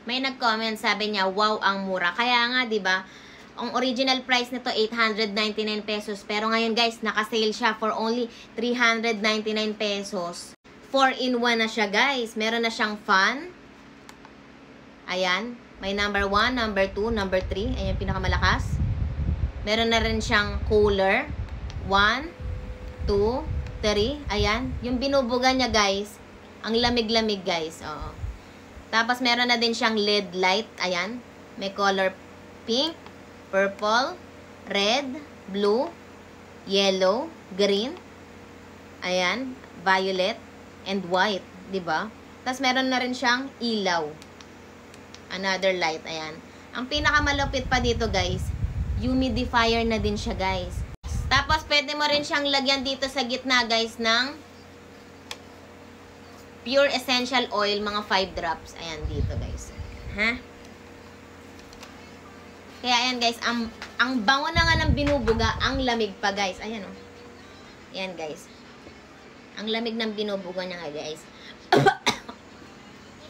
May nag-comment, sabi niya, wow, ang mura. Kaya nga, di ba? Ang original price nito 899 pesos. Pero ngayon guys, naka-sale siya for only 399 pesos. 4-in-1 na siya guys. Meron na siyang fan. Ayan. May number 1, number 2, number 3. Ayan yung pinakamalakas. Meron na rin siyang cooler. 1, 2, 3. Ayan. Yung binubuga niya guys. Ang lamig-lamig guys. Oo. Tapos meron na din siyang LED light. Ayan. May color pink, purple, red, blue, yellow, green. Ayan. Violet, and white. Diba? Tapos meron na rin siyang ilaw. Another light. Ayan. Ang pinakamalupit pa dito guys, humidifier na din siya guys. Tapos pwede mo rin siyang lagyan dito sa gitna guys ng pure essential oil, mga 5 drops. Ayan, dito guys. Ha? Kaya ayan guys, ang bango na nga ng binubuga, ang lamig pa guys. Ayan oh. Ayan guys. Ang lamig ng binubuga niya nga guys.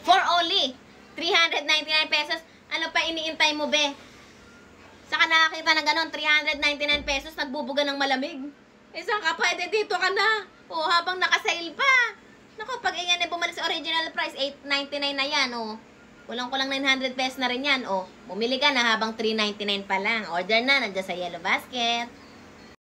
For only 399 pesos. Ano pa iniintay mo be? Saka nakakita na ganon, 399 pesos, nagbubuga ng malamig. Eh saan ka pwede? Dito ka na. O, habang nakasale pa. Naku, pag yan ay bumalik sa original price, 899 na yan, oh. Kulang-kulang 900 pesos na rin yan, oh. Bumili ka na habang 399 pa lang. Order na, nandiyan sa Yellow Basket.